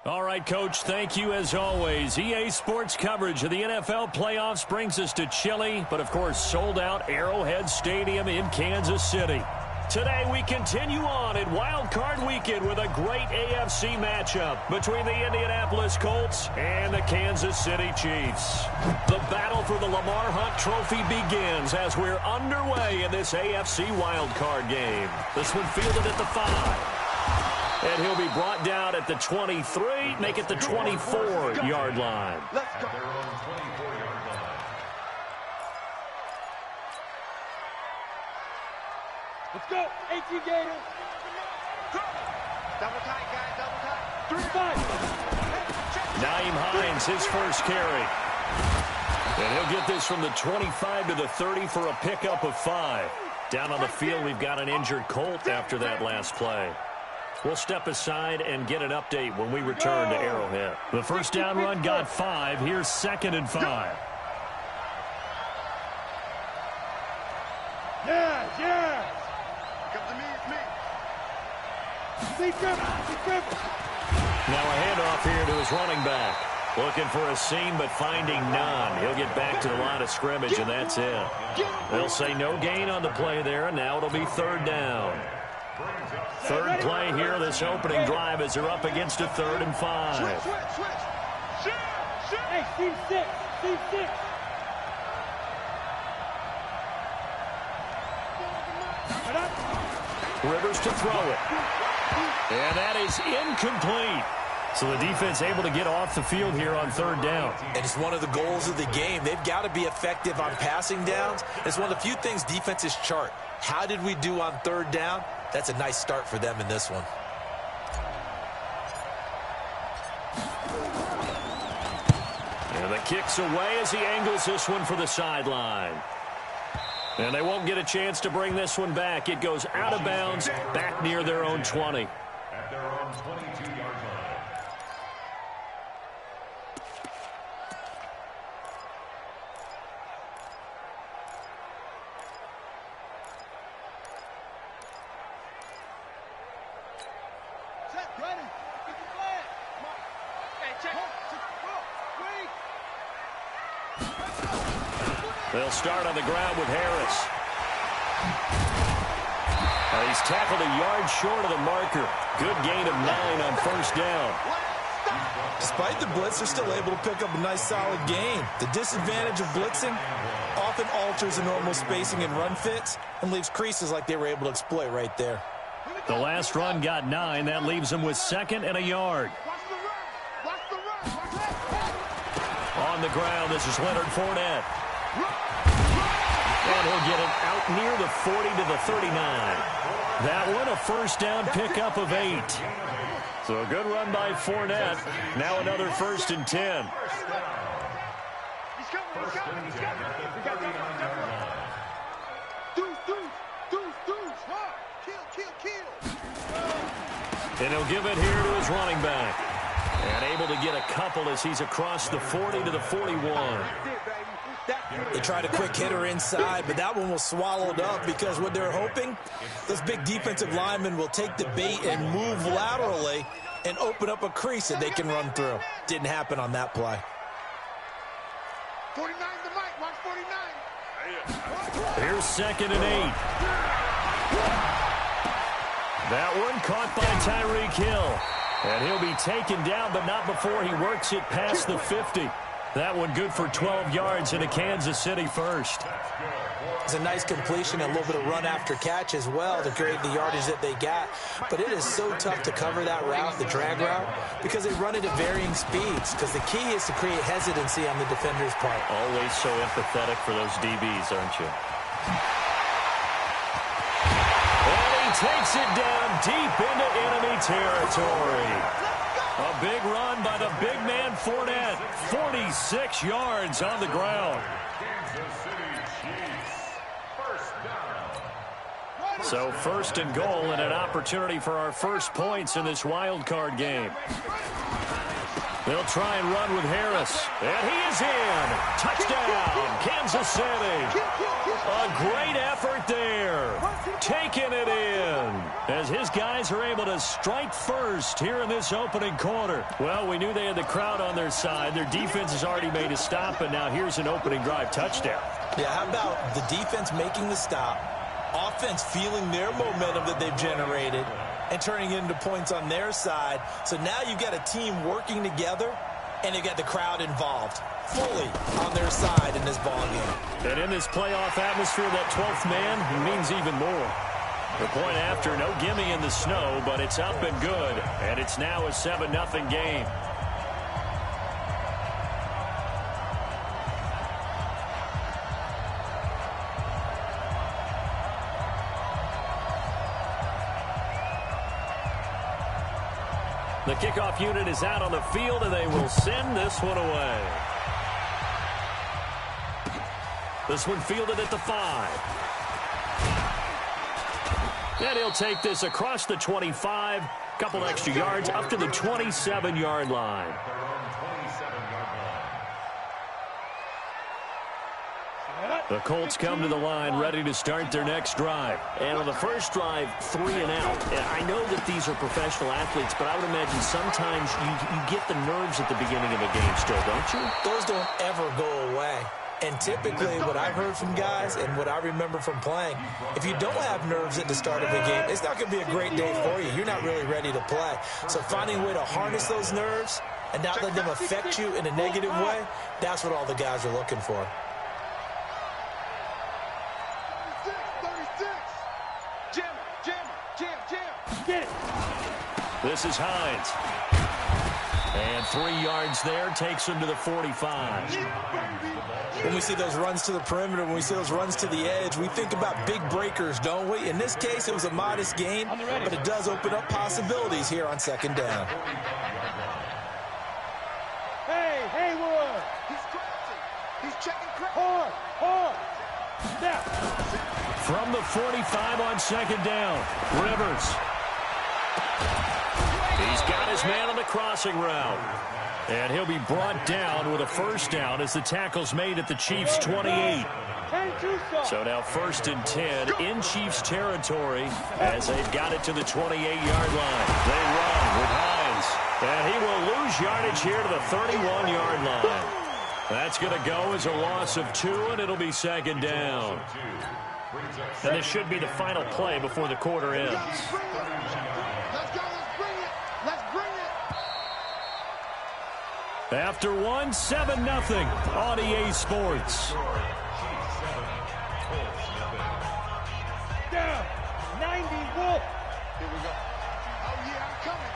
All right, Coach, thank you as always. EA Sports coverage of the NFL playoffs brings us to chilly, but of course sold out Arrowhead Stadium in Kansas City. Today we continue on in Wild Card Weekend with a great AFC matchup between the Indianapolis Colts and the Kansas City Chiefs. The battle for the Lamar Hunt Trophy begins as we're underway in this AFC Wild Card game. This one fielded at the 5. And he'll be brought down at the 23, make it the 24-yard line. Let's go. Let's go. 18 Gators. Double tight, guys. Double tight. 3-5. Naeem Hines, his first carry. And he'll get this from the 25 to the 30 for a pickup of 5. Down on the field, we've got an injured Colt after that last play. We'll step aside and get an update when we return to Arrowhead. The first down run got 5. Here's 2nd and 5. Yeah. Come to me, it's me. Now a handoff here to his running back. Looking for a seam, but finding none. He'll get back to the line of scrimmage, and that's it. They'll say no gain on the play there, and now it'll be 3rd down. Third play here, this opening drive, as they're up against a 3rd and 5. Hey, team 6. Rivers to throw it. And that is incomplete. So the defense able to get off the field here on 3rd down. And it's one of the goals of the game. They've got to be effective on passing downs. It's one of the few things defenses chart. How did we do on 3rd down? That's a nice start for them in this one. And the kick's away as he angles this one for the sideline. And they won't get a chance to bring this one back. It goes out of bounds, back near their own 20. At their own 22-yard line. They'll start on the ground with Harris. He's tackled a yard short of the marker. Good gain of 9 on 1st down. Despite the blitz, they're still able to pick up a nice solid gain. The disadvantage of blitzing often alters the normal spacing and run fits and leaves creases like they were able to exploit right there. The last run got 9. That leaves them with 2nd and a yard. On the ground, this is Leonard Fournette. And he'll get it out near the 40 to the 39. That one a 1st down pickup of 8. So a good run by Fournette. Now another 1st and 10. And he'll give it here to his running back. And able to get a couple as he's across the 40 to the 41. They tried a quick hitter inside, but that one was swallowed up because what they're hoping, those big defensive linemen will take the bait and move laterally and open up a crease that they can run through. Didn't happen on that play. 49 to Mike. Watch 49. Here's 2nd and 8. That one caught by Tyreek Hill. And he'll be taken down, but not before he works it past the 50. That one good for 12 yards into Kansas City 1st. It's a nice completion, a little bit of run after catch as well to create the yardage that they got. But it is so tough to cover that route, the drag route, because they run it at varying speeds. Because the key is to create hesitancy on the defender's part. Always so empathetic for those DBs, aren't you? And he takes it down deep into enemy territory. A big run by the big man Fournette. 46 yards on the ground. So 1st and goal and an opportunity for our first points in this wild card game. They'll try and run with Harris. And he is in. Touchdown, Kansas City. A great effort there. Taking it in. as his guys are able to strike first here in this opening quarter. Well, we knew they had the crowd on their side. Their defense has already made a stop, and now here's an opening drive touchdown. Yeah, how about the defense making the stop, offense feeling their momentum that they've generated, and turning it into points on their side. So now you've got a team working together, and you've got the crowd involved fully on their side in this ballgame. And in this playoff atmosphere, that 12th man means even more. The point after, no gimme in the snow, but it's up and good. And it's now a 7-0 game. The kickoff unit is out on the field, and they will send this one away. This one fielded at the 5. And he'll take this across the 25, couple extra yards, up to the 27-yard line. The Colts come to the line ready to start their next drive. And on the first drive, 3 and out. And I know that these are professional athletes, but I would imagine sometimes you get the nerves at the beginning of a game still, don't you? Those don't ever go away. And typically what I've heard from guys and what I remember from playing, if you don't have nerves at the start of a game, it's not going to be a great day for you. You're not really ready to play. So finding a way to harness those nerves and not let them affect you in a negative way, that's what all the guys are looking for. 36. Jam. Get it. This is Hines. And 3 yards there, takes him to the 45. When we see those runs to the perimeter, when we see those runs to the edge, we think about big breakers, don't we? In this case, it was a modest gain, but it does open up possibilities here on second down. Hey, Haywood. He's crouching. He's checking crouch. Hard. Snap. From the 45 on second down, Rivers. He's got his man on the crossing route. And he'll be brought down with a first down as the tackle's made at the Chiefs' 28. So now 1st and 10 in Chiefs territory as they've got it to the 28-yard line. They run with Hines. And he will lose yardage here to the 31-yard line. That's going to go as a loss of 2, and it'll be second down. And this should be the final play before the quarter ends. After 1, 7-0 on EA Sports. Down. 90 Wolf. Here we go. Oh, yeah, I'm coming.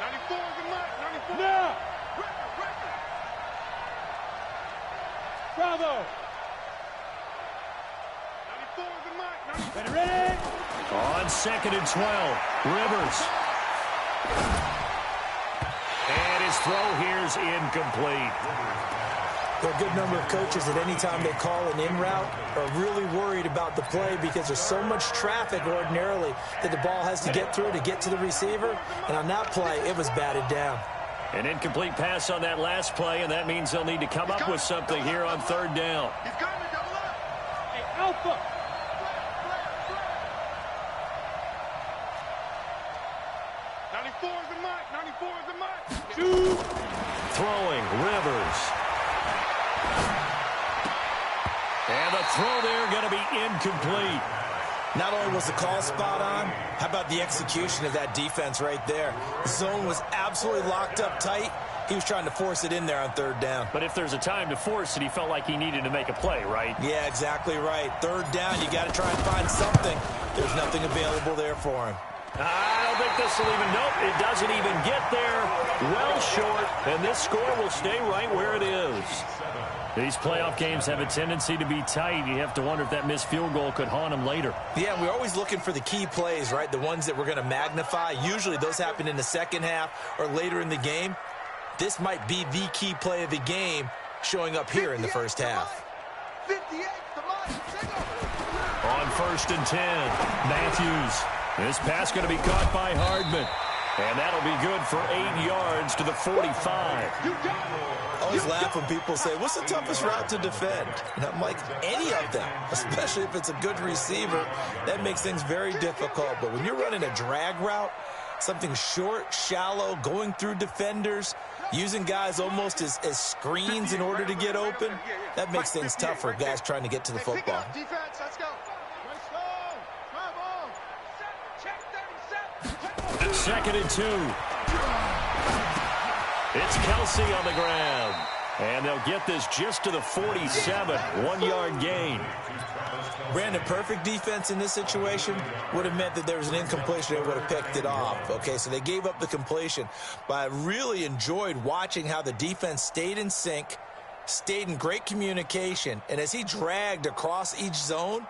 94 is the mark. 94. Now. Bravo. 94 is the mark. Ready? On 2nd and 12, Rivers. And his throw here's incomplete. There are a good number of coaches at any time they call an in route are really worried about the play because there's so much traffic ordinarily that the ball has to get through to get to the receiver. And on that play, it was batted down. An incomplete pass on that last play, and that means they'll need to come up with something here on 3rd down. He's coming to double up. Hey, Alpha. Throwing, Rivers. And the throw there going to be incomplete. Not only was the call spot on, how about the execution of that defense right there? The zone was absolutely locked up tight. He was trying to force it in there on 3rd down. But if there's a time to force it, he felt like he needed to make a play, right? Yeah, exactly right. 3rd down, you got to try and find something. There's nothing available there for him. I don't think this will even, nope, it doesn't even get there. Well short, and this score will stay right where it is. These playoff games have a tendency to be tight. You have to wonder if that missed field goal could haunt them later. Yeah, we're always looking for the key plays, right? The ones that we're going to magnify. Usually those happen in the second half or later in the game. This might be the key play of the game showing up here in the first half. 58, on 1st and 10, Matthews. This pass going to be caught by Hardman. And that'll be good for 8 yards to the 45. I always laugh when people say, what's the toughest route to defend? And I'm like, any of them, especially if it's a good receiver. That makes things very difficult. But when you're running a drag route, something short, shallow, going through defenders, using guys almost as screens in order to get open, that makes things tough for guys trying to get to the football. Defense, let's go. Second and 2. It's Kelsey on the ground. And they'll get this just to the 47. 1-yard gain. Brandon, perfect defense in this situation would have meant that there was an incompletion. They would have picked it off. Okay, so they gave up the completion. But I really enjoyed watching how the defense stayed in sync, stayed in great communication. And as he dragged across each zone,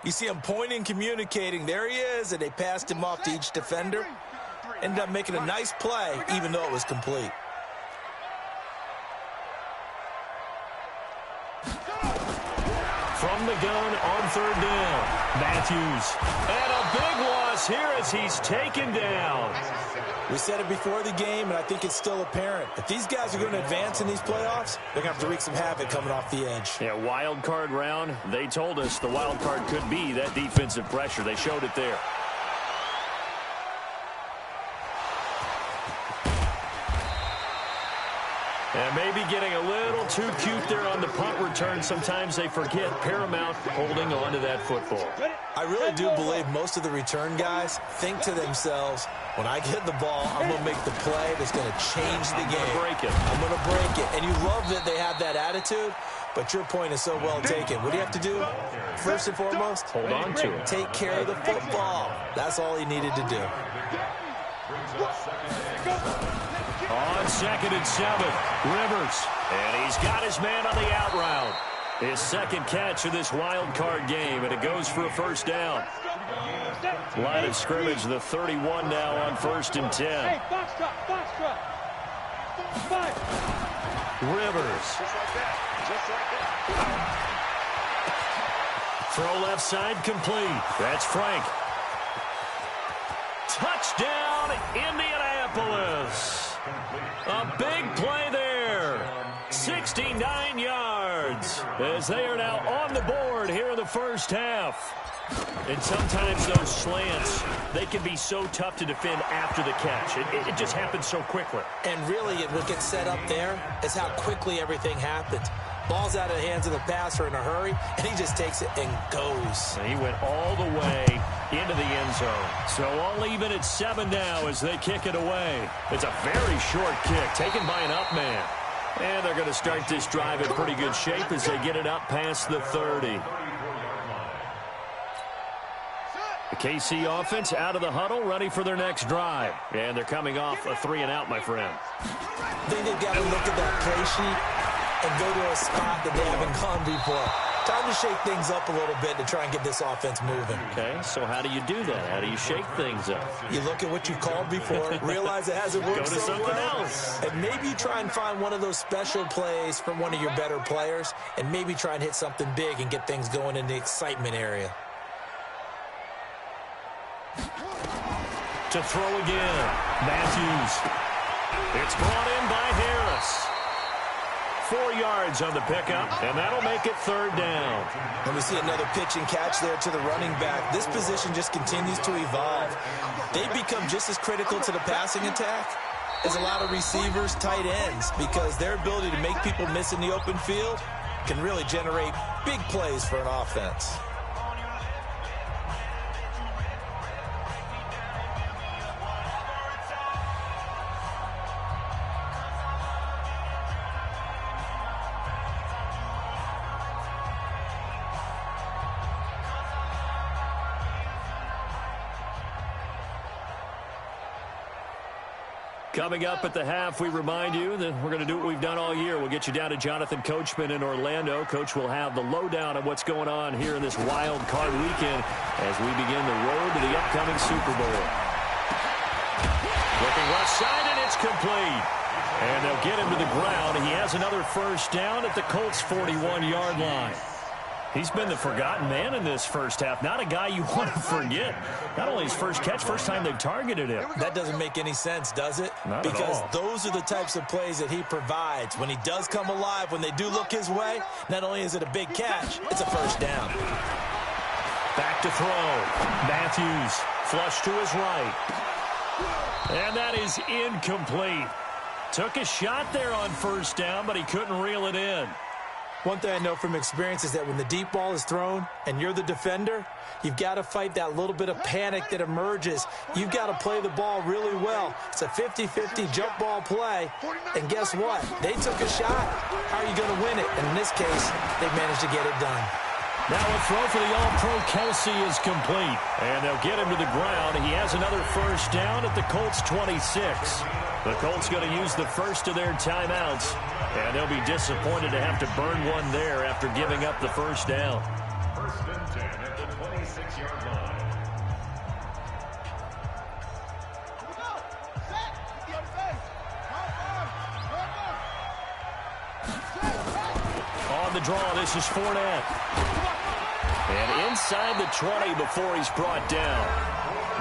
you see him pointing, communicating. There he is, and they passed him off to each defender. Ended up making a nice play, even though it was complete. From the gun on third down, Matthews. And a big loss here as he's taken down. We said it before the game, and I think it's still apparent. If these guys are going to advance in these playoffs, they're going to have to wreak some havoc coming off the edge. Yeah, wild card round. They told us the wild card could be that defensive pressure. They showed it there. And maybe getting a little too cute there on the punt return. Sometimes they forget paramount holding on to that football. I really do believe most of the return guys think to themselves, when I get the ball, I'm going to make the play that's going to change the game. I'm going to break it. I'm going to break it. And you love that they have that attitude, but your point is so well taken. What do you have to do? First and foremost, hold on to it. Take care of the football. That's all he needed to do. On 2nd and 7, Rivers. And he's got his man on the out route. His second catch of this wild card game, and it goes for a first down. Line of scrimmage, the 31 now on 1st and 10. Hey, box drop. 5. Rivers. Just like that. Throw left side complete. That's Frank. Touchdown, Indianapolis. A big play there. 69 yards as they are now on the board here in the first half. And sometimes those slants, they can be so tough to defend after the catch. It just happens so quickly. And really, what gets set up there is how quickly everything happens. Ball's out of the hands of the passer in a hurry, and he just takes it and goes. And he went all the way into the end zone. So all even at 7 now as they kick it away. It's a very short kick taken by an up man. And they're going to start this drive in pretty good shape as they get it up past the 30. The KC offense out of the huddle, ready for their next drive. And they're coming off a 3-and-out, my friend. I think they've got to look at that play sheet and go to a spot that they haven't gone before. Time to shake things up a little bit to try and get this offense moving. Okay, so how do you do that? How do you shake things up? You look at what you called before, realize it hasn't worked Go to so something well, else. and maybe you try and find one of those special plays from one of your better players, and maybe try and hit something big and get things going in the excitement area. To throw again, Matthews. It's brought in by Harris. 4 yards on the pickup, and that'll make it 3rd down. And we see another pitch and catch there to the running back. This position just continues to evolve. They become just as critical to the passing attack as a lot of receivers, tight ends, because their ability to make people miss in the open field can really generate big plays for an offense. Coming up at the half, we remind you that we're going to do what we've done all year. We'll get you down to Jonathan Coachman in Orlando. Coach will have the lowdown on what's going on here in this wild card weekend as we begin the road to the upcoming Super Bowl. Looking left side, and it's complete. And they'll get him to the ground. He has another first down at the Colts' 41-yard line. He's been the forgotten man in this first half. Not a guy you want to forget. Not only his first catch, first time they've targeted him. That doesn't make any sense, does it? Not because at all. Those are the types of plays that he provides. When he does come alive, when they do look his way, not only is it a big catch, it's a first down. Back to throw. Matthews, flush to his right. And that is incomplete. Took a shot there on first down, but he couldn't reel it in. One thing I know from experience is that when the deep ball is thrown and you're the defender, you've got to fight that little bit of panic that emerges. You've got to play the ball really well. It's a 50-50 jump ball play. And guess what? They took a shot. How are you going to win it? And in this case, they managed to get it done. Now a throw for the All-Pro Kelsey is complete. And they'll get him to the ground. He has another first down at the Colts 26. The Colts going to use the first of their timeouts. And they'll be disappointed to have to burn one there after giving up the first down. First and 10 at the 26-yard line. On the draw, this is Fournette. And inside the 20 before he's brought down.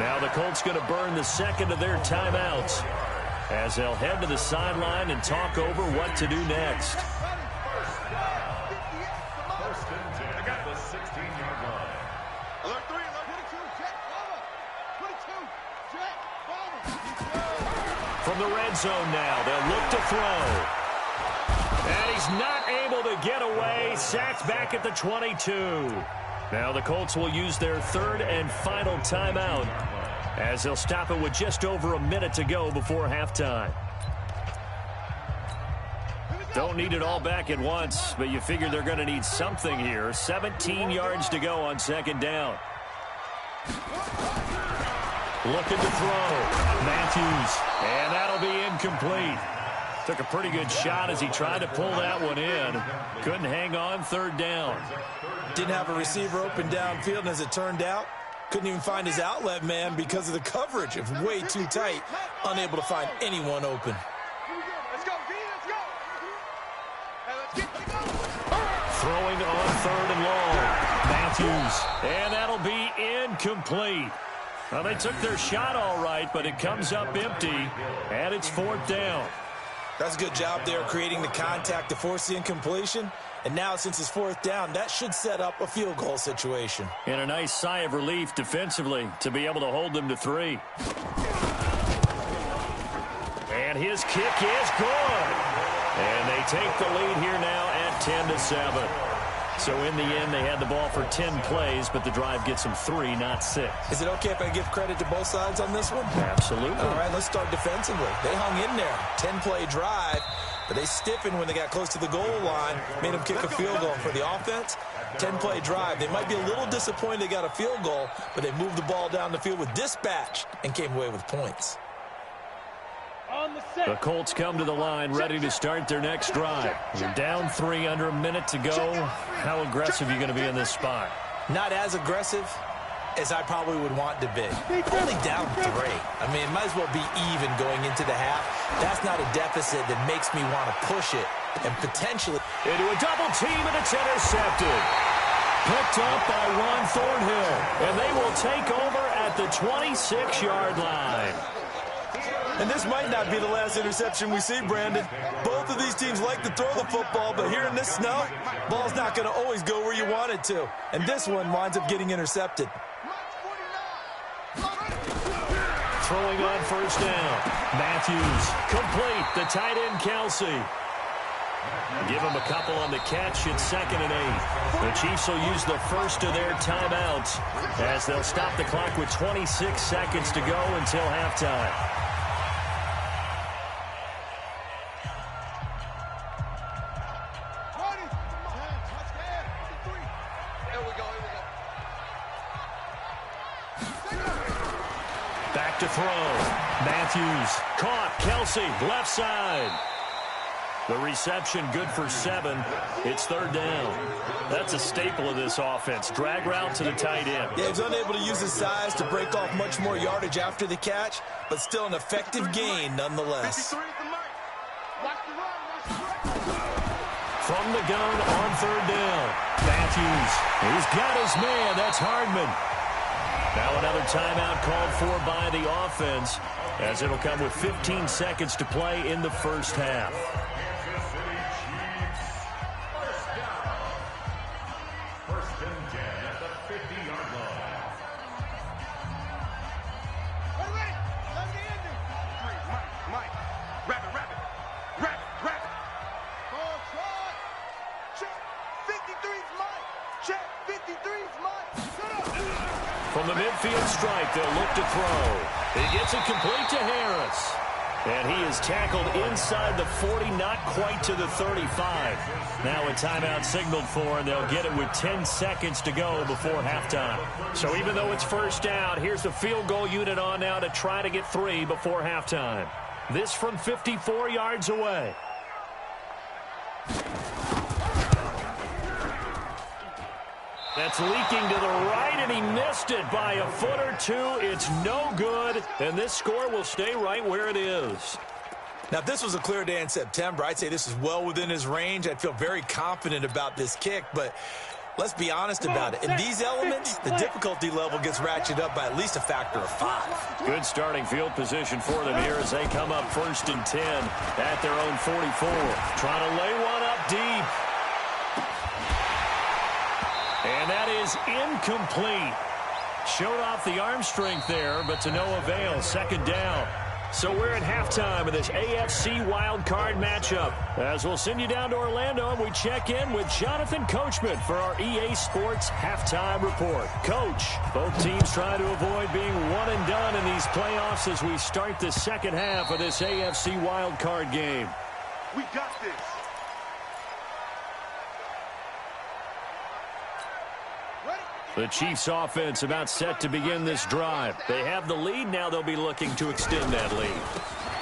Now the Colts going to burn the second of their timeouts as they'll head to the sideline and talk over what to do next. First and 10 at the 16-yard line. Alert 3, alert 22, check, over. 22, check, over. From the red zone now, they'll look to throw. And he's not able to get away. Sacked back at the 22. Now the Colts will use their third and final timeout as they'll stop it with just over a minute to go before halftime. Don't need it all back at once, but you figure they're going to need something here. 17 yards to go on second down. Looking to throw. Matthews. And that'll be incomplete. Took a pretty good shot as he tried to pull that one in. Couldn't hang on third down. Didn't have a receiver open downfield, and as it turned out, couldn't even find his outlet man because of the coverage. It was way too tight, unable to find anyone open. Let's go, D, let's go. Hey, let's get Throwing on third and long. Matthews. And that'll be incomplete. Well, they took their shot all right, but it comes up empty, and it's fourth down. That's a good job there creating the contact to force the incompletion. And now, since it's fourth down, that should set up a field goal situation. And a nice sigh of relief defensively to be able to hold them to 3. And his kick is good. And they take the lead here now at 10-7. So in the end, they had the ball for 10 plays, but the drive gets them 3, not 6. Is it okay if I give credit to both sides on this one? Absolutely. All right, let's start defensively. They hung in there. 10-play drive, but they stiffened when they got close to the goal line, made them kick a field goal. For the offense, 10-play drive. They might be a little disappointed they got a field goal, but they moved the ball down the field with dispatch and came away with points. The Colts come to the line ready to start their next drive. You're down 3 under a minute to go. How aggressive are you going to be in this spot? Not as aggressive as I probably would want to be. Only down 3. I mean, it might as well be even going into the half. That's not a deficit that makes me want to push it and potentially Into a double team, and it's intercepted. Picked up by Ron Thornhill, and they will take over at the 26-yard line. And this might not be the last interception we see, Brandon. Both of these teams like to throw the football, but here in this snow, ball's not going to always go where you want it to. And this one winds up getting intercepted. Throwing on first down. Matthews, complete. The tight end, Kelsey. Give him a couple on the catch. It's 2nd and 8. The Chiefs will use the first of their timeouts as they'll stop the clock with 26 seconds to go until halftime. Back to throw. Matthews caught. Kelsey left side. The reception good for 7. It's 3rd down. That's a staple of this offense. Drag route to the tight end. Yeah, he's unable to use his size to break off much more yardage after the catch, but still an effective gain nonetheless. From the gun on 3rd down. Matthews. He's got his man. That's Hardman. Now another timeout called for by the offense, as it'll come with 15 seconds to play in the first half. From the midfield stripe, they'll look to throw. He gets it complete to Harris. And he is tackled inside the 40, not quite to the 35. Now a timeout signaled for, and they'll get it with 10 seconds to go before halftime. So even though it's first down, here's the field goal unit on now to try to get 3 before halftime. This from 54 yards away. That's leaking to the right, and he missed it by a foot or two. It's no good, and this score will stay right where it is. Now, if this was a clear day in September, I'd say this is well within his range. I'd feel very confident about this kick, but let's be honest about it. In these elements, the difficulty level gets ratcheted up by at least a factor of 5. Good starting field position for them here as they come up 1st and 10 at their own 44. Trying to lay one up deep. And that is incomplete. Showed off the arm strength there, but to no avail. 2nd down. So we're at halftime of this AFC wildcard matchup. As we'll send you down to Orlando, and we check in with Jonathan Coachman for our EA Sports halftime report. Coach, both teams trying to avoid being one and done in these playoffs as we start the second half of this AFC wildcard game. We got this. The Chiefs offense about set to begin this drive. They have the lead. Now they'll be looking to extend that lead.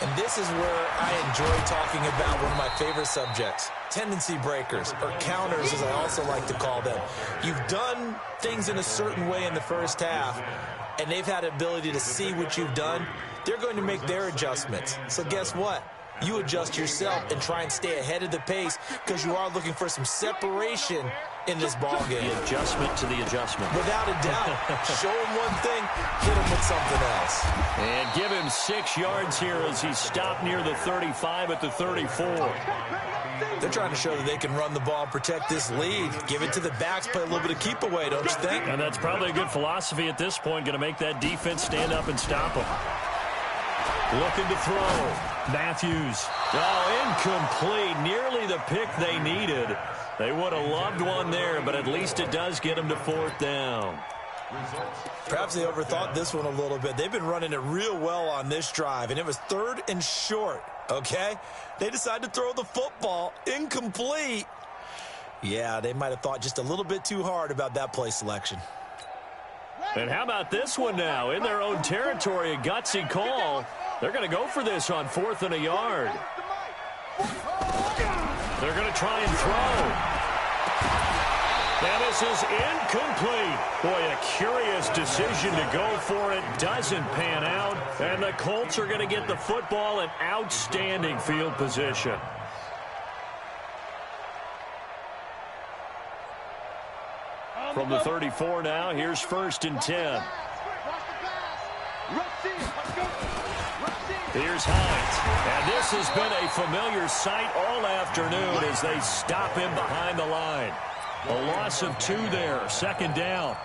And this is where I enjoy talking about one of my favorite subjects, tendency breakers, or counters as I also like to call them. You've done things in a certain way in the first half, and they've had the ability to see what you've done. They're going to make their adjustments. So guess what? You adjust yourself and try and stay ahead of the pace because you are looking for some separation in this ball game. The adjustment to the adjustment. Without a doubt. Show him one thing, hit him with something else. And give him 6 yards here as he stopped near the 35 at the 34. They're trying to show that they can run the ball and protect this lead. Give it to the backs, play a little bit of keep away, don't you think? And that's probably a good philosophy at this point, going to make that defense stand up and stop them. Looking to throw. Matthews. Oh, incomplete. Nearly the pick they needed. They would have loved one there, but at least it does get them to 4th down. Perhaps they overthought this one a little bit. They've been running it real well on this drive, and it was 3rd and short, okay? They decided to throw the football. Incomplete. Yeah, they might have thought just a little bit too hard about that play selection. And how about this one now? In their own territory, a gutsy call. They're going to go for this on 4th and a yard. They're going to try and throw. And this is incomplete. Boy, a curious decision to go for it. Doesn't pan out. And the Colts are going to get the football in outstanding field position. From the 34 now, here's 1st and 10. Here's Hines. And this has been a familiar sight all afternoon as they stop him behind the line. A loss of 2 there, 2nd down.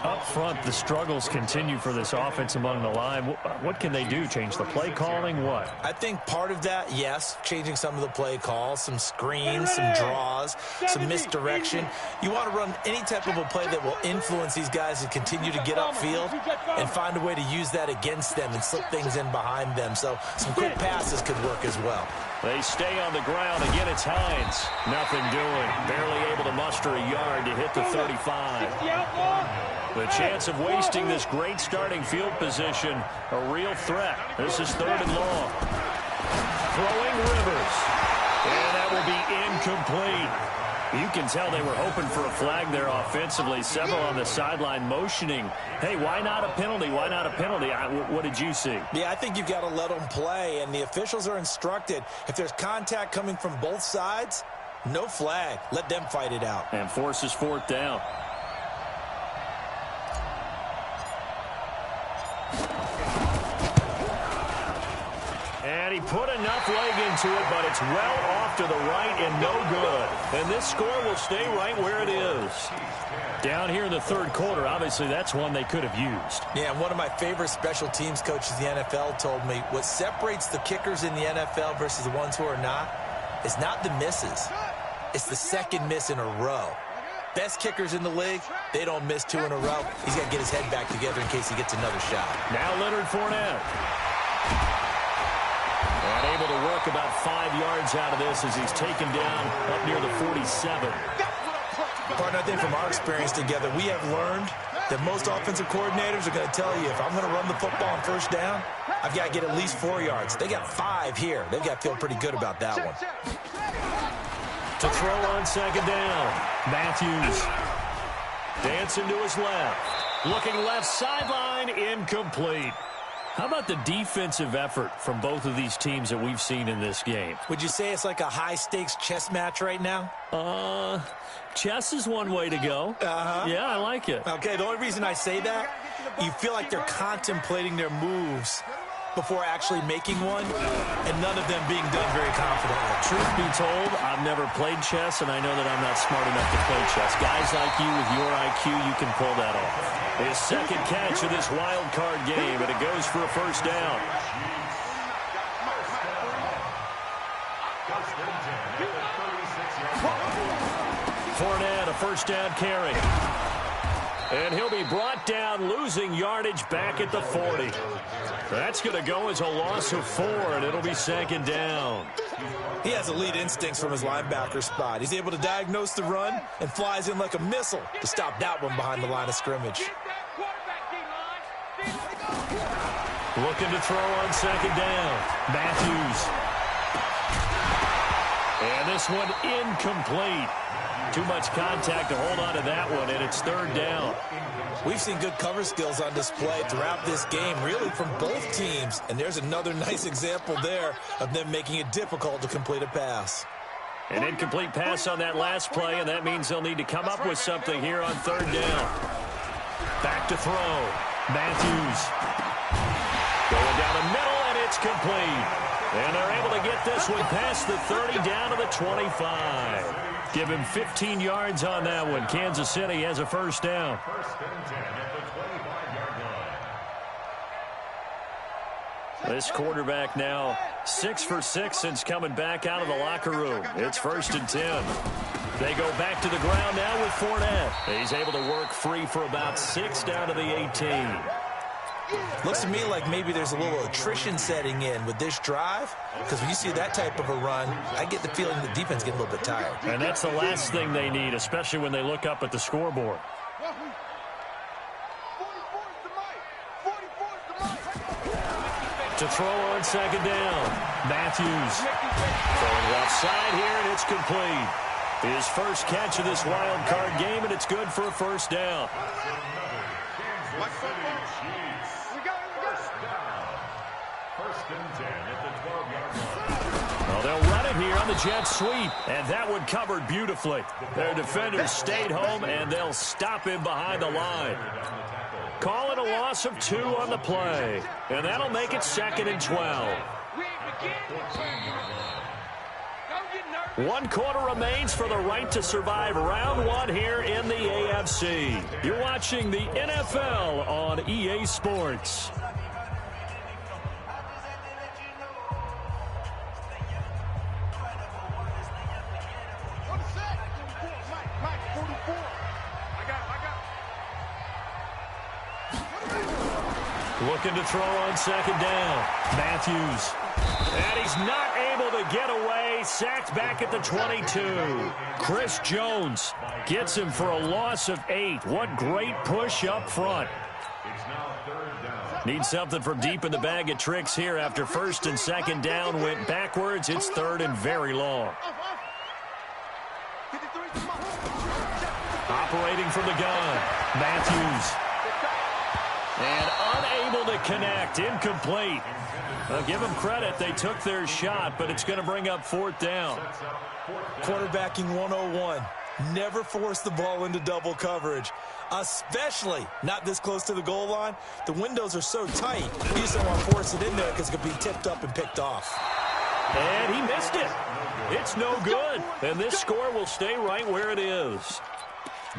Up front, the struggles continue for this offense among the line. What can they do? Change the play calling? What? I think part of that, yes, changing some of the play calls, some screens, some draws, some misdirection. You want to run any type of a play that will influence these guys to continue to get upfield and find a way to use that against them and slip things in behind them. So some quick passes could work as well. They stay on the ground. Again, it's Hines. Nothing doing. Barely able to muster a yard to hit the 35. The chance of wasting this great starting field position, a real threat. This is 3rd and long. Throwing Rivers. And that will be incomplete. You can tell they were hoping for a flag there offensively. Several on the sideline motioning. Hey, why not a penalty? Why not a penalty? What did you see? Yeah, I think you've got to let them play, and the officials are instructed. If there's contact coming from both sides, No flag. Let them fight it out. And forces fourth down. And he put enough leg into it, but it's well off to the right and no good. And this score will stay right where it is. Down here in the third quarter, obviously that's one they could have used. Yeah, and one of my favorite special teams coaches in the NFL told me what separates the kickers in the NFL versus the ones who are not is not the misses. It's the second miss in a row. Best kickers in the league, they don't miss 2 in a row. He's got to get his head back together in case he gets another shot. Now Leonard Fournette. And able to work about 5 yards out of this as he's taken down up near the 47. Partner, I think from our experience together, we have learned that most offensive coordinators are going to tell you, if I'm going to run the football on first down, I've got to get at least 4 yards. They got 5 here. They've got to feel pretty good about that one. To throw on second down, Matthews. Dancing to his left. Looking left sideline, incomplete. How about the defensive effort from both of these teams that we've seen in this game? Would you say it's like a high-stakes chess match right now? Chess is one way to go. Yeah, I like it. Okay, the only reason I say that, you feel like they're contemplating their moves before actually making one, and none of them being done very confidently. Truth be told, I've never played chess, and I know that I'm not smart enough to play chess. Guys like you with your IQ, you can pull that off. His second catch of this wild card game, and it goes for a first down. Fournette, a first down carry. And he'll be brought down, losing yardage back at the 40. That's going to go as a loss of 4, and it'll be second down. He has elite instincts from his linebacker spot. He's able to diagnose the run and flies in like a missile to stop that one behind the line of scrimmage. Looking to throw on second down. Matthews. And this one incomplete. Too much contact to hold on to that one, and it's third down. We've seen good cover skills on display throughout this game, really from both teams. And there's another nice example there of them making it difficult to complete a pass. An incomplete pass on that last play, and that means they'll need to come up with something here on third down. Back to throw. Matthews. Going down the middle, and it's complete. And they're able to get this one past the 30 down to the 25. Give him 15 yards on that one. Kansas City has a first down. First and 10 at the 25-yard line. This quarterback now 6 for 6 since coming back out of the locker room. It's first and 10. They go back to the ground now with Fournette. He's able to work free for about 6 down to the 18. Looks to me like maybe there's a little attrition setting in with this drive, because when you see that type of a run, I get the feeling the defense getting a little bit tired. And that's the last thing they need, especially when they look up at the scoreboard. To throw on second down, Matthews. Throwing left side here, and it's complete. His first catch of this wild card game, and it's good for a first down. First and 10 at the 12-yard line. Well, they'll run it here on the jet sweep, and that one covered beautifully. Their defenders stayed home, and they'll stop him behind the line. Call it a loss of 2 on the play, and that'll make it second and 12. 1 quarter remains for the right to survive round 1 here in the AFC. You're watching the NFL on EA Sports. Looking to throw on second down. Matthews. And he's not able to get away. Sacked back at the 22. Chris Jones gets him for a loss of 8. What great push up front. Need something from deep in the bag of tricks here after first and second down went backwards. It's third and very long. Operating from the gun. Matthews. And unable to connect. Incomplete. I'll give them credit. They took their shot, but it's going to bring up 4th down. Quarterbacking 101. Never force the ball into double coverage, especially not this close to the goal line. The windows are so tight, you just don't want to force it in there because it could be tipped up and picked off. And he missed it. It's no good. And this score will stay right where it is.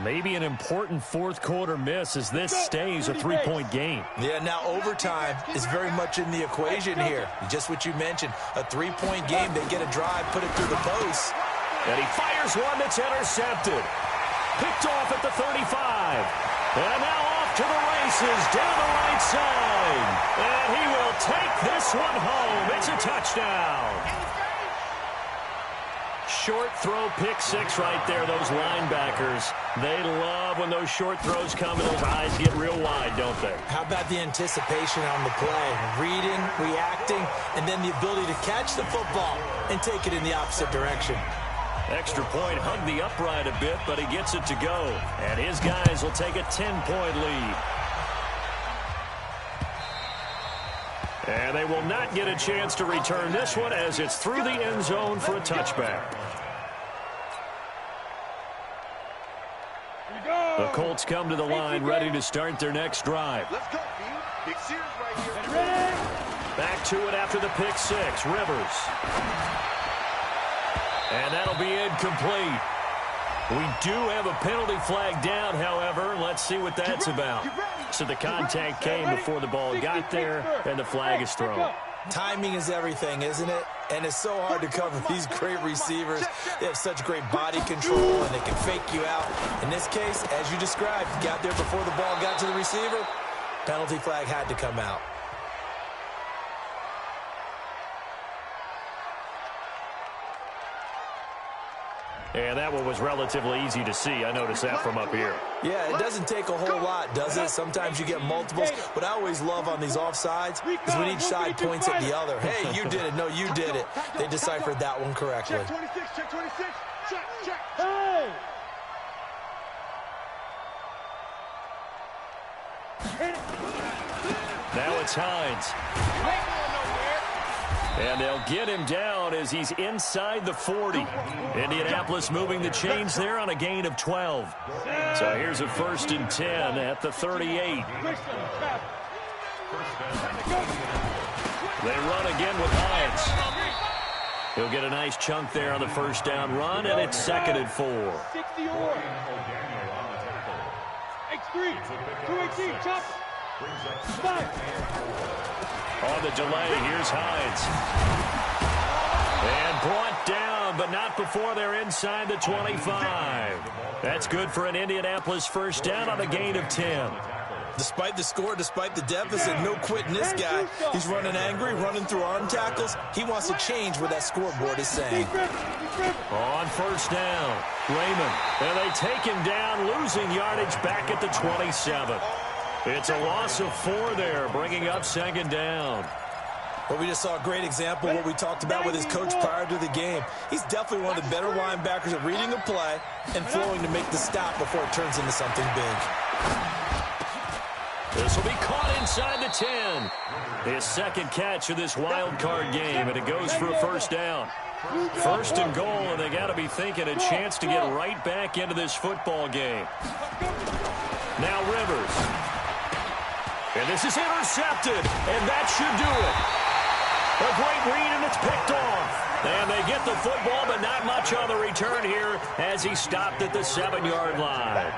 Maybe an important 4th quarter miss as this stays a 3-point game. Yeah, now overtime is very much in the equation here. Just what you mentioned, a 3-point game. They get a drive, put it through the post. And he fires one that's intercepted. Picked off at the 35. And now off to the races down the right side. And he will take this one home. It's a touchdown. Short throw, pick 6 right there, those linebackers. They love when those short throws come and those eyes get real wide, don't they? How about the anticipation on the play? Reading, reacting, and then the ability to catch the football and take it in the opposite direction. Extra point, hugged the upright a bit, but he gets it to go. And his guys will take a 10-point lead. And they will not get a chance to return this one as it's through the end zone for a touchback. The Colts come to the line ready to start their next drive. Let's go, Field. Big Sears right here. Back to it after the pick 6. Rivers. And that'll be incomplete. We do have a penalty flag down, however. Let's see what that's about. So the contact came before the ball got there, and the flag is thrown. Timing is everything, isn't it? And it's so hard to cover these great receivers. They have such great body control, and they can fake you out. In this case, as you described, got there before the ball got to the receiver. Penalty flag had to come out. And that one was relatively easy to see. I noticed that from up here. Yeah, it doesn't take a whole lot, does it? Sometimes you get multiples. What I always love on these offsides is when each side points at the other. Hey, you did it. No, you did it. They deciphered that one correctly. Check 26, check 26. Check, check. Hey! Now it's Hines. And they'll get him down as he's inside the 40. Indianapolis moving the chains there on a gain of 12. So here's a 1st and 10 at the 38. They run again with Hines. He'll get a nice chunk there on the 1st down run, and it's 2nd and 4. 60-yard. X3, 218, chop. On the delay, here's Hines. And brought down, but not before they're inside the 25. That's good for an Indianapolis 1st down on a gain of 10. Despite the score, despite the deficit, no quitting this guy. He's running angry, running through arm tackles. He wants to change what that scoreboard is saying. On 1st down, Raymond. And they take him down, losing yardage back at the 27. It's a loss of 4 there, bringing up 2nd down. Well, we just saw a great example of what we talked about with his coach prior to the game. He's definitely one of the better linebackers at reading the play and flowing to make the stop before it turns into something big. This will be caught inside the 10. His 2nd catch of this wild card game, and it goes for a 1st down. 1st and goal, and they got to be thinking a chance to get right back into this football game. Now Rivers. And this is intercepted, and that should do it. A great read, and it's picked off. And they get the football, but not much on the return here as he stopped at the 7-yard line.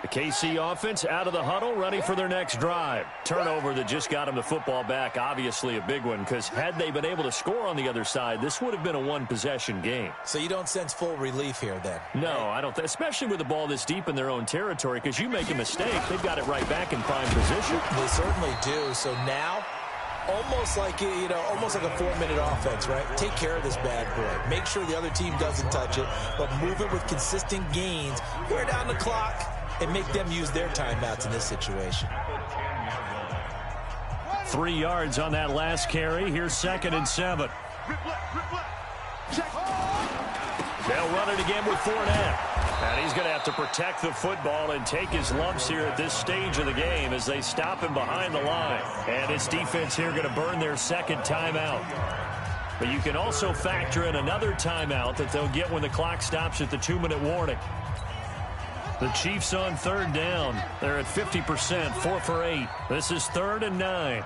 The KC offense out of the huddle, ready for their next drive. Turnover that just got them the football back, obviously a big one, because had they been able to score on the other side, this would have been a one-possession game. So you don't sense full relief here then? No, I don't, especially with the ball this deep in their own territory, because you make a mistake, they've got it right back in prime position. They certainly do. So now, almost like a 4-minute offense, right? Take care of this bad boy. Make sure the other team doesn't touch it, but move it with consistent gains. Wear down the clock and make them use their timeouts in this situation. 3 yards on that last carry. Here's 2nd and 7. They'll run it again with Fournette. And he's going to have to protect the football and take his lumps here at this stage of the game as they stop him behind the line. And his defense here going to burn their second timeout. But you can also factor in another timeout that they'll get when the clock stops at the 2-minute warning. The Chiefs on third down. They're at 50%, 4 for 8. This is 3rd and 9.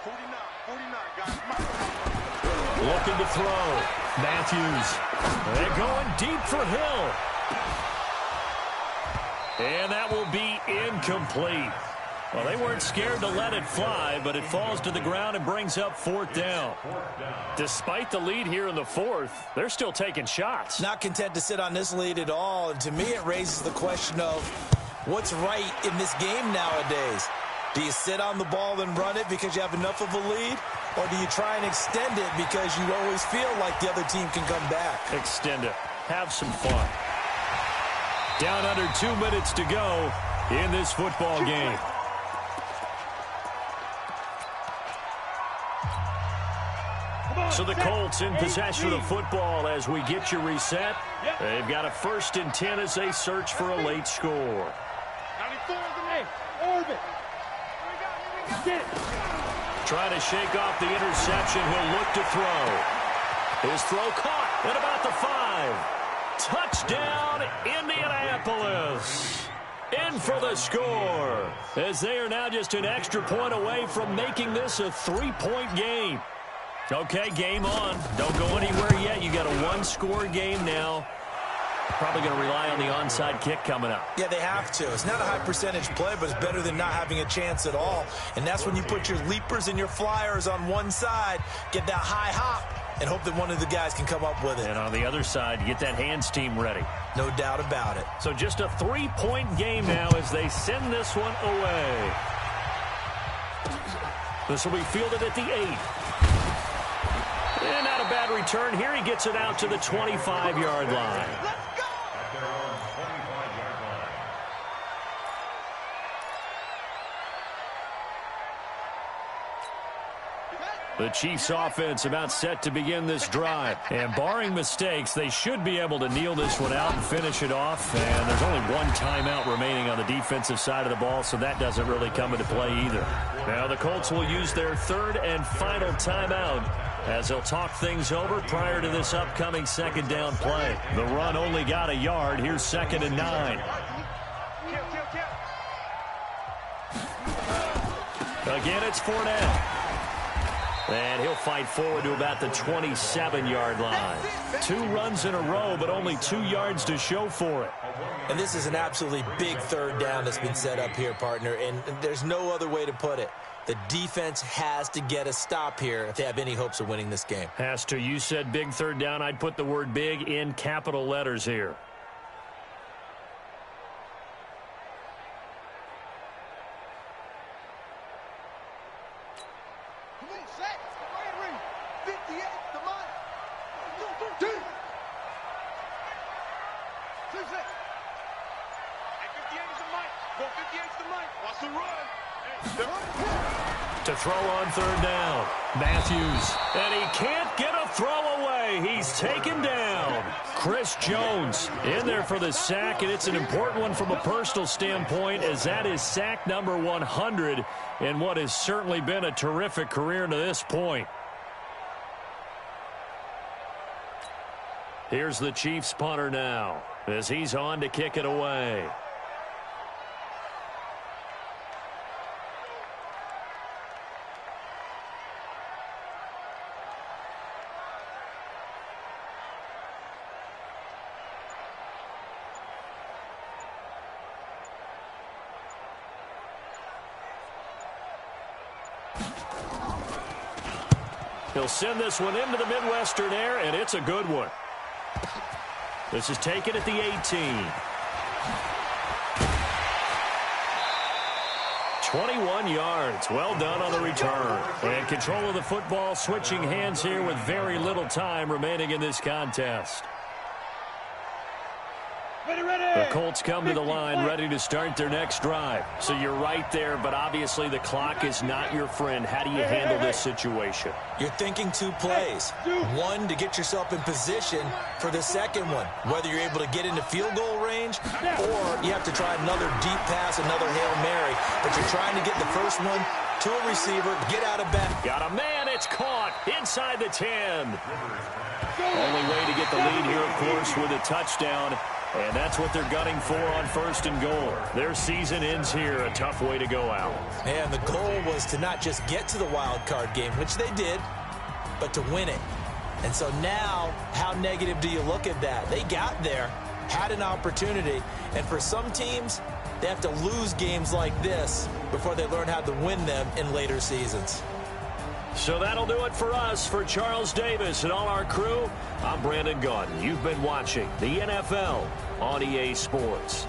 49, guys. Looking to throw. Matthews. They're going deep for Hill. And that will be incomplete. Well, they weren't scared to let it fly, but it falls to the ground and brings up 4th down. Despite the lead here in the 4th, they're still taking shots. Not content to sit on this lead at all, and to me it raises the question of what's right in this game nowadays. Do you sit on the ball and run it because you have enough of a lead? Or do you try and extend it because you always feel like the other team can come back? Extend it. Have some fun. Down under 2 minutes to go in this football game. So the Colts in possession of the football as we get you reset. They've got a 1st and 10 as they search for a late score. 94 is the name. Orbit. Trying to shake off the interception. He'll look to throw. His throw caught at about the 5. Touchdown, Indianapolis. In for the score. As they are now just an extra point away from making this a 3-point game. Okay, game on. Don't go anywhere yet. You got a 1-score game now. Probably going to rely on the onside kick coming up. Yeah, they have to. It's not a high percentage play, but it's better than not having a chance at all. And that's when you put your leapers and your flyers on one side, get that high hop, and hope that one of the guys can come up with it. And on the other side, get that hands team ready. No doubt about it. So just a 3-point game now as they send this one away. This will be fielded at the 8. And not a bad return here. He gets it out to the 25-yard line. The Chiefs offense about set to begin this drive. And barring mistakes, they should be able to kneel this one out and finish it off. And there's only one timeout remaining on the defensive side of the ball, so that doesn't really come into play either. Now the Colts will use their 3rd and final timeout as they'll talk things over prior to this upcoming 2nd down play. The run only got a yard. Here's 2nd and 9. Again, it's Fournette. And he'll fight forward to about the 27-yard line. 2 runs in a row, but only 2 yards to show for it. And this is an absolutely big 3rd down that's been set up here, partner, and there's no other way to put it. The defense has to get a stop here if they have any hopes of winning this game. Has to. You said big 3rd down. I'd put the word big in capital letters here. To throw on 3rd down. Matthews. And he can't get a throw away. He's taken down. Chris Jones in there for the sack, and it's an important one from a personal standpoint as that is sack number 100 in what has certainly been a terrific career to this point. Here's the Chiefs punter now as he's on to kick it away. He'll send this one into the Midwestern air, and it's a good one. This is taken at the 18. 21 yards. Well done on the return. And control of the football, switching hands here with very little time remaining in this contest. The Colts come to the line ready to start their next drive. So you're right there, but obviously the clock is not your friend. How do you handle this situation? You're thinking 2 plays. One, to get yourself in position for the second one, whether you're able to get into field goal range or you have to try another deep pass, another Hail Mary. But you're trying to get the first one to a receiver, get out of bounds. Got a man, it's caught inside the 10. Only way to get the lead here, of course, with a touchdown. And that's what they're gunning for on 1st and goal. Their season ends here, a tough way to go out. And the goal was to not just get to the wild card game, which they did, but to win it. And so now, how negative do you look at that? They got there, had an opportunity, and for some teams, they have to lose games like this before they learn how to win them in later seasons. So that'll do it for us. For Charles Davis and all our crew, I'm Brandon Gaudin. You've been watching the NFL on EA Sports.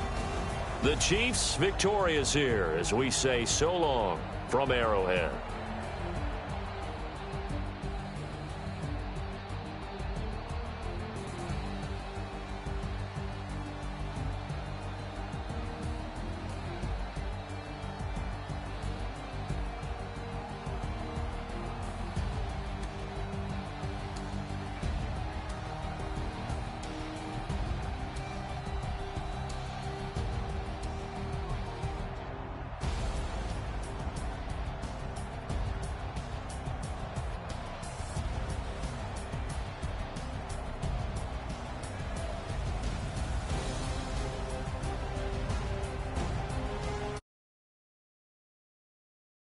The Chiefs victorious here as we say so long from Arrowhead.